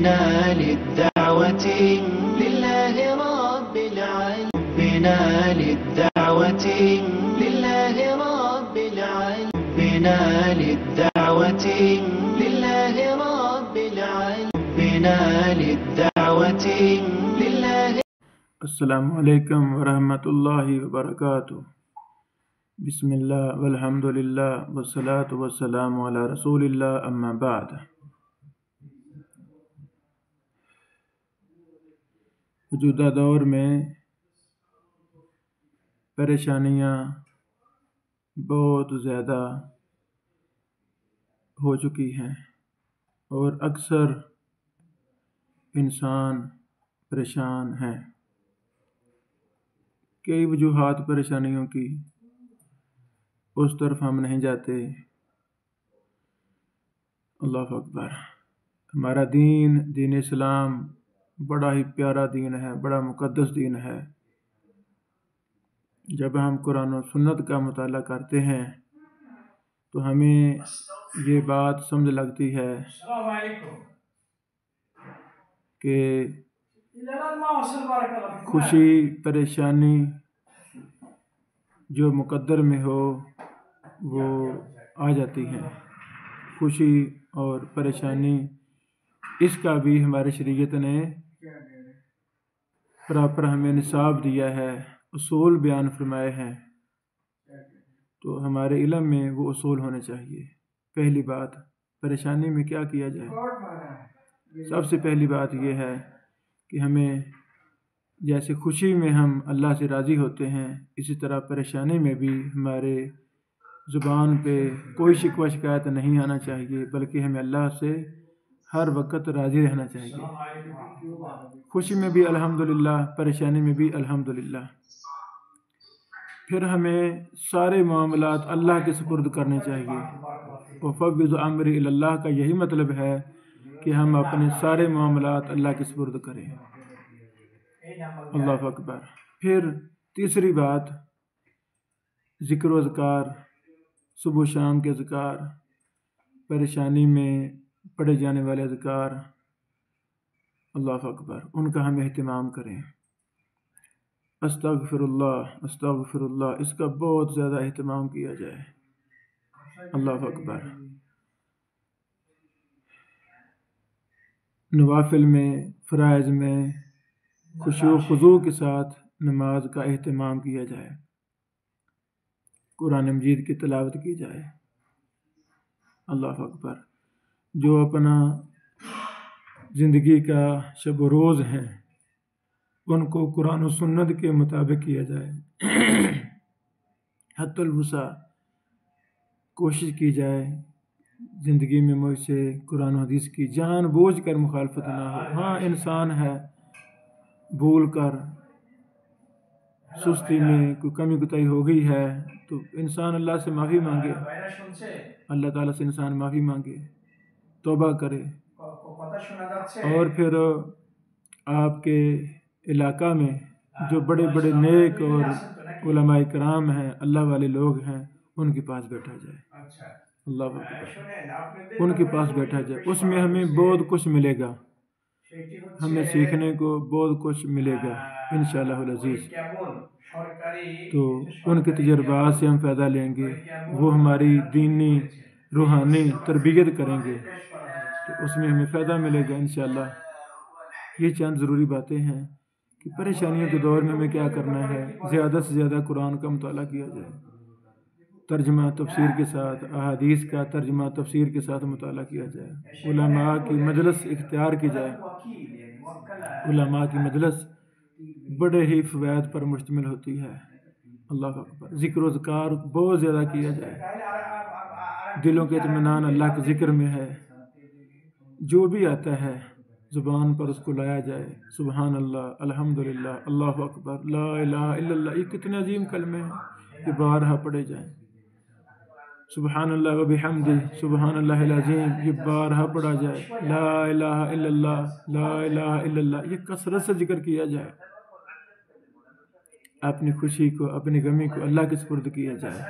بنا للدعوة لله رب العالمين بنا للدعوة لله رب العالمين بنا للدعوة لله رب العالمين بنا للدعوة لله. السلام علیکم ورحمۃ اللہ وبرکاتہ. بسم اللہ والحمد للہ والصلاۃ والسلام علی رسول اللہ، اما بعد. موجودہ دور میں پریشانیاں بہت زیادہ ہو چکی ہیں اور اکثر انسان پریشان ہیں. کئی وجوہات پریشانیوں کی، اس طرف ہم نہیں جاتے. اللہ اکبر. ہمارا دین اسلام بڑا ہی پیارا دین ہے، بڑا مقدس دین ہے. جب ہم قرآن و سنت کا مطالعہ کرتے ہیں تو ہمیں یہ بات سمجھ لگتی ہے کہ خوشی پریشانی جو مقدر میں ہو وہ آ جاتی ہے. خوشی اور پریشانی اس کا بھی ہماری شریعت نے پراپر ہمیں نصاب دیا ہے، اصول بیان فرمائے ہیں. تو ہمارے علم میں وہ اصول ہونے چاہیے. پہلی بات، پریشانی میں کیا کیا جائے؟ سب سے پہلی بات یہ ہے کہ ہمیں جیسے خوشی میں ہم اللہ سے راضی ہوتے ہیں، اسی طرح پریشانی میں بھی ہمارے زبان پہ کوئی شکوہ شکایت نہیں آنا چاہیے، بلکہ ہمیں اللہ سے ہر وقت راضی رہنا چاہیے. خوشی میں بھی الحمدللہ، پریشانی میں بھی الحمدللہ. پھر ہمیں سارے معاملات اللہ کے سپرد کرنے چاہیے. وَفَوِّضُ أَمْرِي إِلَى اللَّهِ کا یہی مطلب ہے کہ ہم اپنے سارے معاملات اللہ کے سپرد کریں. اللہ اکبر. پھر تیسری بات، ذکر و اذکار، صبح و شام کے اذکار، پریشانی میں پڑھے جانے والے اذکار، اللہ اکبر، ان کا ہم اہتمام کریں. استغفر اللہ، استغفر اللہ، اس کا بہت زیادہ اہتمام کیا جائے. اللہ اکبر. نوافل میں، فرائض میں خشوع و خضوع کے ساتھ نماز کا اہتمام کیا جائے. قرآن مجید کی تلاوت کی جائے. اللہ اکبر. جو اپنا زندگی کا شب و روز ہیں ان کو قرآن و سنت کے مطابق کیا جائے. حتی الوسع کوشش کی جائے زندگی میں مجھ سے قرآن و حدیث کی جان بوجھ کر مخالفت نہ ہو. ہاں انسان ہے، بھول کر سستی میں کوئی کمی کوتاہی ہو گئی ہے تو انسان اللہ سے معافی مانگے، اللہ تعالیٰ سے انسان معافی مانگے، توبہ کرے. اور پھر آپ کے علاقہ میں جو بڑے بڑے نیک اور علماء کرام ہیں، اللہ والے لوگ ہیں، ان کے پاس بیٹھا جائے. اللہ اکبر. ان کے پاس بیٹھا جائے. اس میں ہمیں بہت کچھ ملے گا، ہمیں سیکھنے کو بہت کچھ ملے گا انشاءاللہ العزیز. تو ان کے تجربات سے ہم فائدہ لیں گے، وہ ہماری دینی روحانی تربیت کریں گے تو اس میں ہمیں فائدہ ملے گا انشاءاللہ. یہ چند ضروری باتیں ہیں کہ پریشانیوں کے دور میں ہمیں کیا کرنا ہے. زیادہ سے زیادہ قرآن کا مطالعہ کیا جائے، ترجمہ تفسیر کے ساتھ، احادیث کا ترجمہ تفسیر کے ساتھ مطالعہ کیا جائے. علماء کی مجلس اختیار کی جائے. علماء کی مجلس بڑے ہی فوائد پر مشتمل ہوتی ہے. اللہ اکبر. ذکر و اذکار بہت زیادہ کیا جائے. دلوں کے اطمینان اللہ کے ذکر میں ہے. جو بھی آتا ہے زبان پر اس کو لایا جائے. سبحان اللہ، الحمدللہ، اللہ اکبر، لا الہ الا اللہ. یہ کتنے عظیم کلمے ہیں کہ بارہا پڑھے جائیں. سبحان اللہ و بحمدہ، سبحان اللہ العظیم، یہ بارہا پڑھا جائے. لا الہ الا اللہ، لا الہ الا اللہ، یہ کثرت سے ذکر کیا جائے. اپنی خوشی کو، اپنی غمی کو اللہ کے سپرد کیا جائے.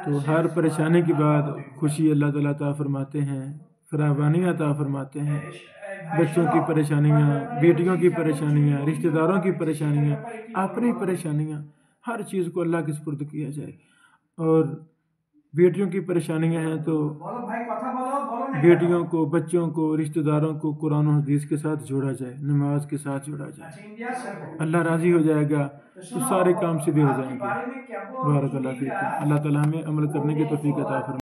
تو ہر پریشانی کے بعد خوشی اللہ تعالیٰ عطا فرماتے ہیں، فراوانی عطا فرماتے ہیں. بچوں کی پریشانیاں، بیٹیوں کی پریشانیاں، رشتہ داروں کی پریشانیاں، اپنی پریشانیاں، ہر چیز کو اللہ کے سپرد kya جائے. اور بیٹیوں کی پریشانیاں ہیں تو بیٹیوں کو، بچوں کو، رشتہ داروں کو قرآن و حدیث کے ساتھ جوڑا جائے، نماز کے ساتھ جوڑا جائے. اللہ راضی ہو جائے گا تو سارے کام سیدھے ہو جائیں گے. بارک اللہ فیکم. اللہ تعالیٰ ہمیں عمل کرنے کی توفیق عطا فرمائے.